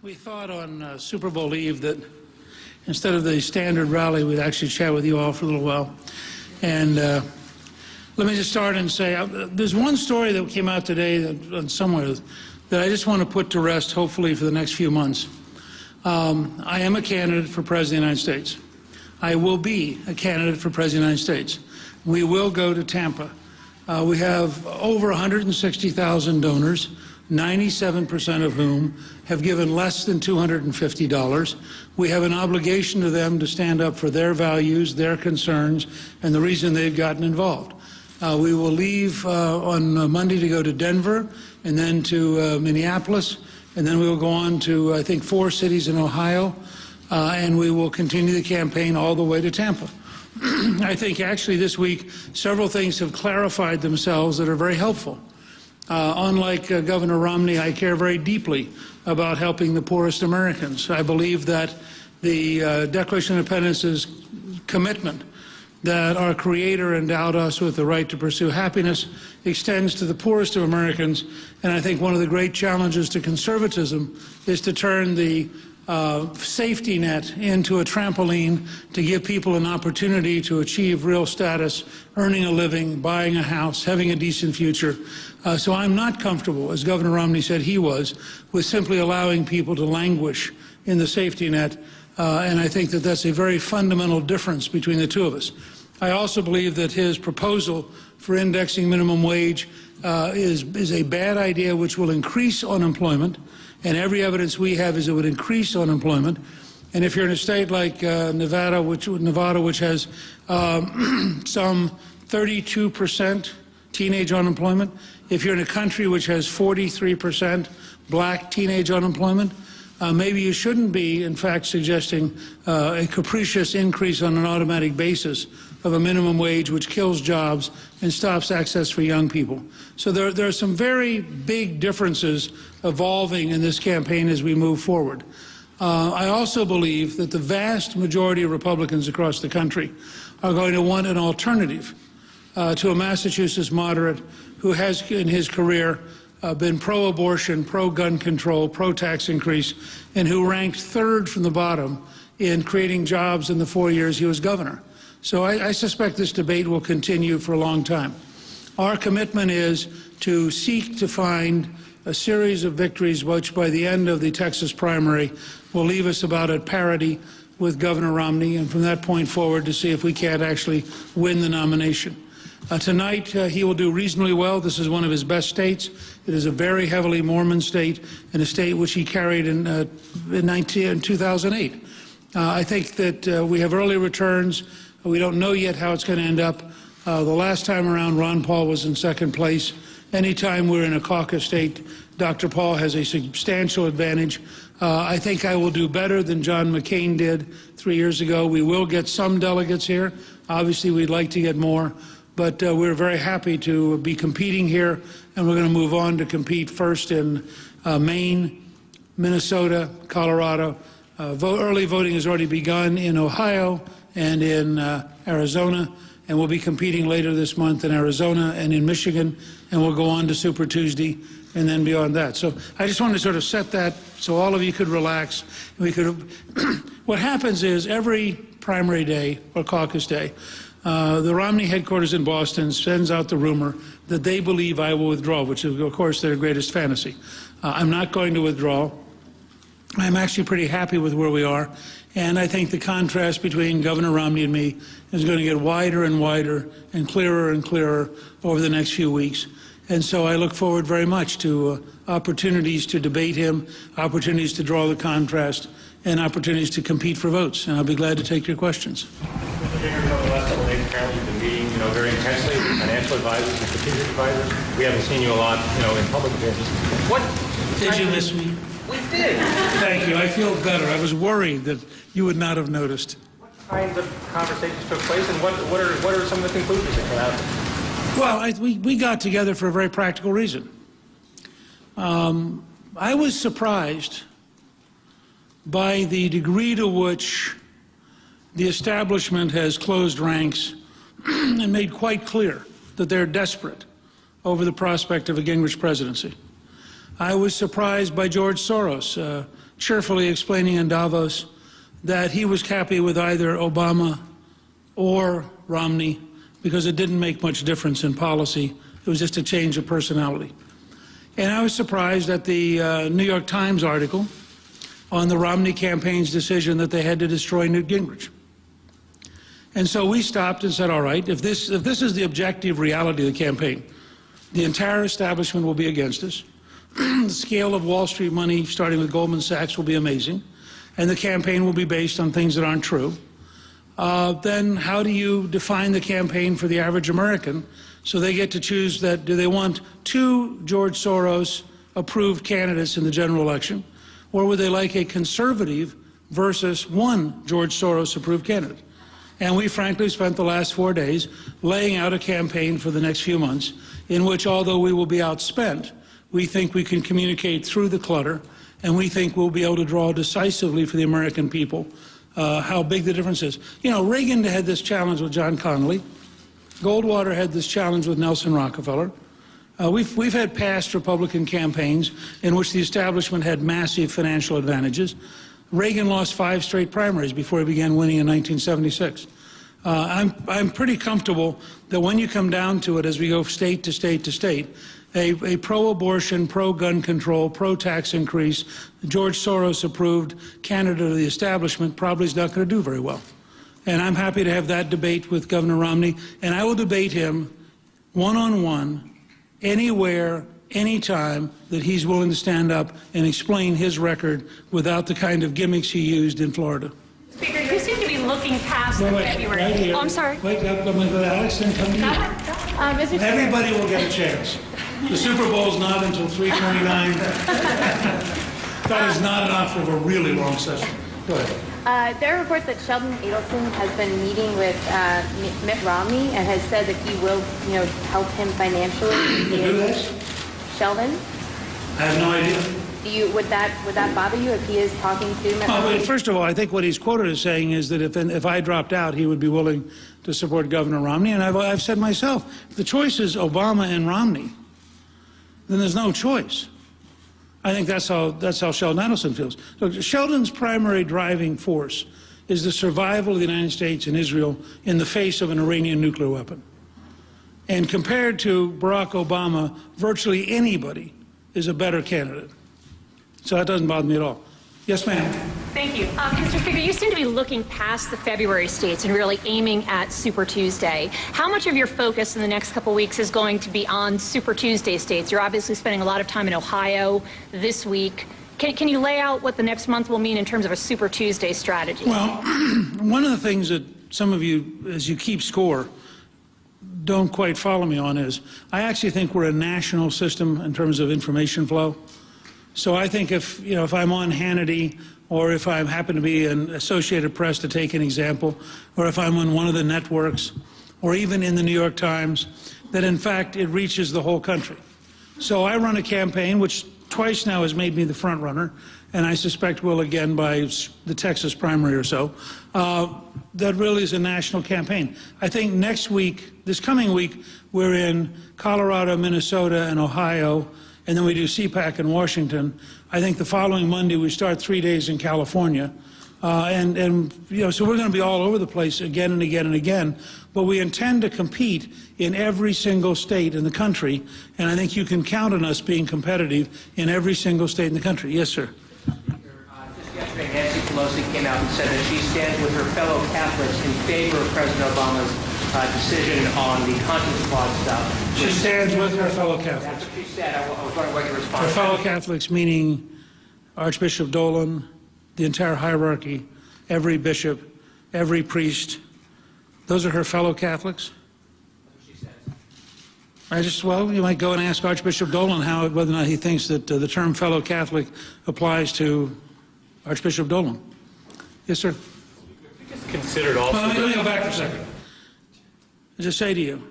We thought on Super Bowl Eve that instead of the standard rally, we'd actually chat with you all for a little while. And let me just start and say, there's one story that came out today that somewhere that I just want to put to rest, hopefully for the next few months. I am a candidate for President of the United States. I will be a candidate for President of the United States. We will go to Tampa. We have over 160,000 donors, 97% of whom have given less than $250. We have an obligation to them to stand up for their values, their concerns, and the reason they've gotten involved. We will leave on Monday to go to Denver, and then to Minneapolis, and then we will go on to, I think, 4 cities in Ohio, and we will continue the campaign all the way to Tampa. I think actually this week several things have clarified themselves that are very helpful. Unlike Governor Romney, I care very deeply about helping the poorest Americans. I believe that the Declaration of Independence's commitment that our Creator endowed us with the right to pursue happiness extends to the poorest of Americans. And I think one of the great challenges to conservatism is to turn the safety net into a trampoline to give people an opportunity to achieve real status, earning a living, buying a house, having a decent future. So I'm not comfortable, as Governor Romney said he was, with simply allowing people to languish in the safety net. And I think that that's a very fundamental difference between the two of us. I also believe that his proposal for indexing minimum wage is a bad idea, which will increase unemployment. And every evidence we have is it would increase unemployment. And if you're in a state like Nevada, which has some 32% teenage unemployment, if you're in a country which has 43% black teenage unemployment, maybe you shouldn't be, in fact, suggesting a capricious increase on an automatic basis of a minimum wage which kills jobs and stops access for young people. So there are some very big differences evolving in this campaign as we move forward. I also believe that the vast majority of Republicans across the country are going to want an alternative to a Massachusetts moderate who has, in his career, been pro-abortion, pro-gun control, pro-tax increase, and who ranked 3rd from the bottom in creating jobs in the 4 years he was governor. So I suspect this debate will continue for a long time. Our commitment is to seek to find a series of victories which, by the end of the Texas primary, will leave us about at parity with Governor Romney, and from that point forward to see if we can't actually win the nomination. Tonight, he will do reasonably well. This is one of his best states. It is a very heavily Mormon state, and a state which he carried in 2008. I think that we have early returns. We don't know yet how it's going to end up. The last time around, Ron Paul was in 2nd place. Anytime we're in a caucus state, Dr. Paul has a substantial advantage. I think I will do better than John McCain did 3 years ago. We will get some delegates here. Obviously, we'd like to get more. But we're very happy to be competing here, and we're going to move on to compete first in Maine, Minnesota, Colorado. Early voting has already begun in Ohio and in Arizona, and we'll be competing later this month in Arizona and in Michigan, and we'll go on to Super Tuesday and then beyond that. So I just wanted to sort of set that so all of you could relax. We could. What happens is every primary day or caucus day, the Romney headquarters in Boston sends out the rumor that they believe I will withdraw, which is, of course, their greatest fantasy. I'm not going to withdraw. I'm actually pretty happy with where we are, and I think the contrast between Governor Romney and me is going to get wider and wider and clearer over the next few weeks. And so I look forward very much to opportunities to debate him, opportunities to draw the contrast, and opportunities to compete for votes. And I'll be glad to take your questions. Apparently you've been meeting, very intensely with financial advisors and strategic advisors. We haven't seen you a lot, in public appearances. What did you miss me? We did. Thank you. I feel better. I was worried that you would not have noticed. What kinds of conversations took place, and what are some of the conclusions that came out? Well, we got together for a very practical reason. I was surprised by the degree to which the establishment has closed ranks and made quite clear that they're desperate over the prospect of a Gingrich presidency. I was surprised by George Soros cheerfully explaining in Davos that he was happy with either Obama or Romney because it didn't make much difference in policy. It was just a change of personality. And I was surprised at the New York Times article on the Romney campaign's decision that they had to destroy Newt Gingrich. And so we stopped and said, all right, if this is the objective reality of the campaign, the entire establishment will be against us. The scale of Wall Street money, starting with Goldman Sachs, will be amazing. And the campaign will be based on things that aren't true. Then how do you define the campaign for the average American so they get to choose that? Do they want 2 George Soros approved candidates in the general election, or would they like a conservative versus 1 George Soros approved candidate? And we frankly spent the last 4 days laying out a campaign for the next few months in which, although we will be outspent, we think we can communicate through the clutter, and we think we'll be able to draw decisively for the American people how big the difference is. You know, Reagan had this challenge with John Connally. Goldwater had this challenge with Nelson Rockefeller. We've had past Republican campaigns in which the establishment had massive financial advantages. Reagan lost 5 straight primaries before he began winning in 1976. I'm pretty comfortable that when you come down to it, as we go state to state to state, a pro-abortion, pro-gun control, pro-tax increase, George Soros-approved candidate of the establishment probably is not going to do very well. And I'm happy to have that debate with Governor Romney, and I will debate him one-on-one, anywhere, anytime that he's willing to stand up and explain his record without the kind of gimmicks he used in Florida. Speaker, you seem to be looking past the February. Right here. Oh, I'm sorry. Wait, I'm going to go to Alex and come to you. Everybody will get a chance. The Super Bowl's not until 3:29. That is not enough of a really long session. Go ahead. There are reports that Sheldon Adelson has been meeting with Mitt Romney and has said that he will, help him financially. Who this? Sheldon. I have no idea. Would that bother you if he is talking to Mitt Romney? Well, first of all, I think what he's quoted as saying is that if I dropped out, he would be willing to support Governor Romney. And I've said myself, if the choice is Obama and Romney, then there's no choice. I think that's how Sheldon Adelson feels. Look, Sheldon's primary driving force is the survival of the United States and Israel in the face of an Iranian nuclear weapon. And compared to Barack Obama, virtually anybody is a better candidate. So that doesn't bother me at all. Yes, ma'am. Thank you. Mr. Speaker, you seem to be looking past the February states and really aiming at Super Tuesday. How much of your focus in the next couple weeks is going to be on Super Tuesday states? You're obviously spending a lot of time in Ohio this week. Can you lay out what the next month will mean in terms of a Super Tuesday strategy? Well, one of the things that some of you, as you keep score, don't quite follow me on is I actually think we're a national system in terms of information flow. So I think if I'm on Hannity, or if I happen to be in Associated Press, to take an example, or if I'm on one of the networks, or even in the New York Times, that in fact it reaches the whole country. So I run a campaign which twice now has made me the front runner, and I suspect will again by the Texas primary or so. That really is a national campaign. I think next week, this coming week, we're in Colorado, Minnesota, and Ohio, and then we do CPAC in Washington. I think the following Monday we start 3 days in California. So we're going to be all over the place again and again and again. But we intend to compete in every single state in the country, and I think you can count on us being competitive in every single state in the country. Yes, sir. Just yesterday, Nancy Pelosi came out and said that she stands with her fellow Catholics in favor of President Obama's decision on the conscience clause stuff. She stands with her fellow Catholics. That's what she said. I was wondering what your response Her was. fellow Catholics, meaning Archbishop Dolan, the entire hierarchy, every bishop, every priest. Those are her fellow Catholics? That's what she says. Well, you might go and ask Archbishop Dolan whether or not he thinks that the term fellow Catholic applies to Archbishop Dolan. Yes, sir. Considered also. Well, let me go back for a second. I just say to you,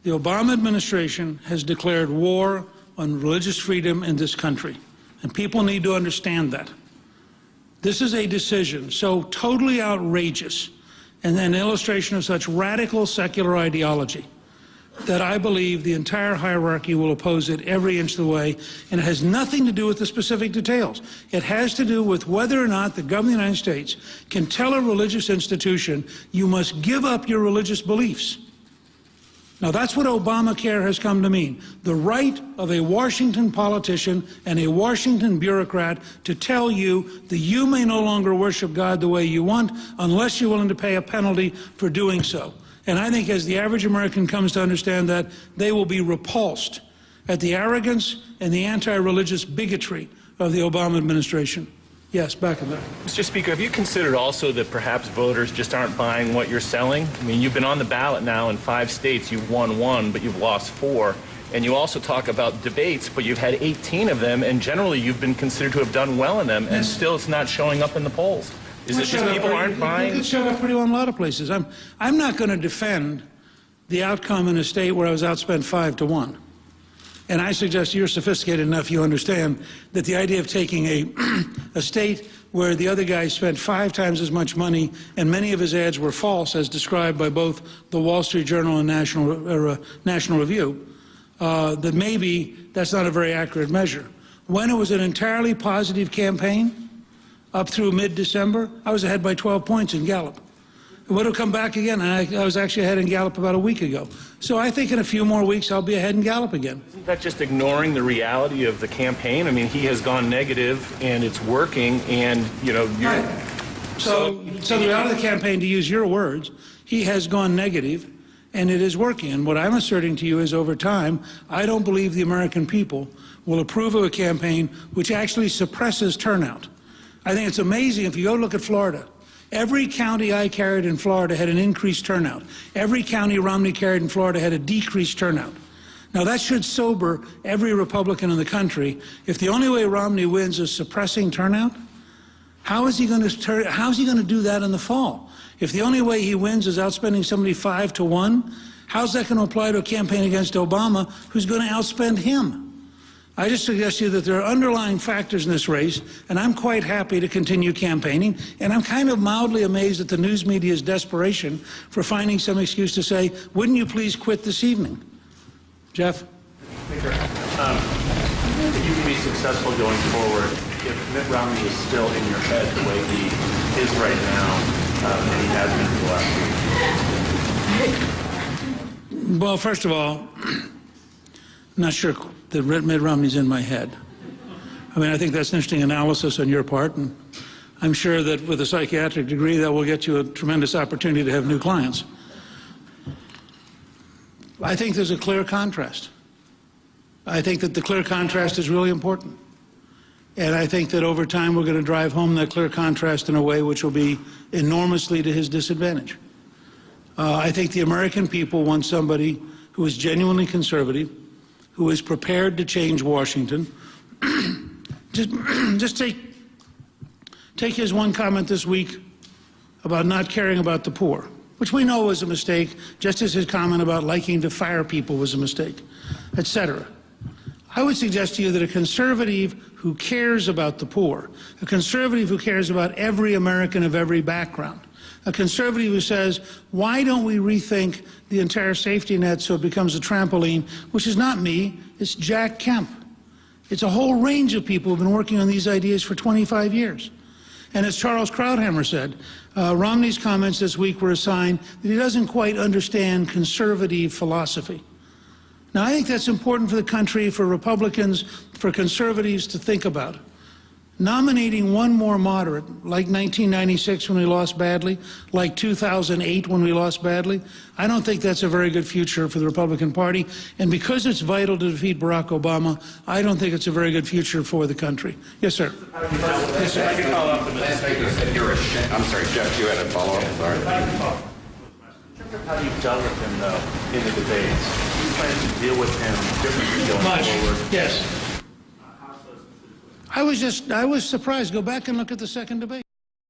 the Obama administration has declared war on religious freedom in this country, and people need to understand that. This is a decision so totally outrageous and an illustration of such radical secular ideology that I believe the entire hierarchy will oppose it every inch of the way, and it has nothing to do with the specific details. It has to do with whether or not the government of the United States can tell a religious institution, you must give up your religious beliefs. Now, that's what Obamacare has come to mean. The right of a Washington politician and a Washington bureaucrat to tell you that you may no longer worship God the way you want unless you're willing to pay a penalty for doing so. And I think as the average American comes to understand that, they will be repulsed at the arrogance and the anti-religious bigotry of the Obama administration. Yes, back in there. Mr. Speaker, have you considered also that perhaps voters just aren't buying what you're selling? I mean, you've been on the ballot now in 5 states. You've won 1, but you've lost 4. And you also talk about debates, but you've had 18 of them, and generally you've been considered to have done well in them, and still it's not showing up in the polls. Is it just people aren't buying? It showed up pretty well in a lot of places. I'm not going to defend the outcome in a state where I was outspent 5-1. And I suggest you're sophisticated enough, you understand that the idea of taking a state where the other guy spent 5 times as much money and many of his ads were false, as described by both the Wall Street Journal and National Review, that maybe that's not a very accurate measure. When it was an entirely positive campaign, up through mid-December, I was ahead by 12 points in Gallup. It would have come back again, and I was actually ahead in Gallup about a week ago. So I think in a few more weeks I'll be ahead in Gallup again. Isn't that just ignoring the reality of the campaign? I mean, he has gone negative, and it's working, and, you know, you're... Right. So the reality of the campaign, to use your words, he has gone negative, and it is working. And what I'm asserting to you is, over time, I don't believe the American people will approve of a campaign which actually suppresses turnout. I think it's amazing if you go look at Florida. Every county I carried in Florida had an increased turnout. Every county Romney carried in Florida had a decreased turnout. Now, that should sober every Republican in the country. If the only way Romney wins is suppressing turnout, how is he going to do that in the fall? If the only way he wins is outspending somebody 5-1, how's that going to apply to a campaign against Obama, who's going to outspend him? I just suggest to you that there are underlying factors in this race, and I'm quite happy to continue campaigning, and I'm kind of mildly amazed at the news media's desperation for finding some excuse to say, wouldn't you please quit this evening? Jeff? Speaker, if you can be successful going forward, if Mitt Romney is still in your head the way he is right now, and he has been for the last week? Well, first of all, I'm not sure that Mitt Romney's in my head. I mean, I think that's an interesting analysis on your part, and I'm sure that with a psychiatric degree that will get you a tremendous opportunity to have new clients. I think there's a clear contrast. I think that the clear contrast is really important. And I think that over time we're going to drive home that clear contrast in a way which will be enormously to his disadvantage. I think the American people want somebody who is genuinely conservative, who is prepared to change Washington. just take his one comment this week about not caring about the poor, which we know was a mistake, just as his comment about liking to fire people was a mistake, etc. I would suggest to you that a conservative who cares about the poor, a conservative who cares about every American of every background, a conservative who says, why don't we rethink the entire safety net so it becomes a trampoline, which is not me, it's Jack Kemp. It's a whole range of people who have been working on these ideas for 25 years. And as Charles Krauthammer said, Romney's comments this week were a sign that he doesn't quite understand conservative philosophy. Now, I think that's important for the country, for Republicans, for conservatives to think about. Nominating one more moderate, like 1996 when we lost badly, like 2008 when we lost badly, I don't think that's a very good future for the Republican Party. And because it's vital to defeat Barack Obama, I don't think it's a very good future for the country. Yes, sir. Yes, sir. I can follow up. Last speaker said you're a shit. I'm sorry, Jeff, you had a follow-up. Sorry. How you've dealt with him, though, in the debates. Do you plan to deal with him differently going forward? Yes. I was surprised. Go back and look at the second debate.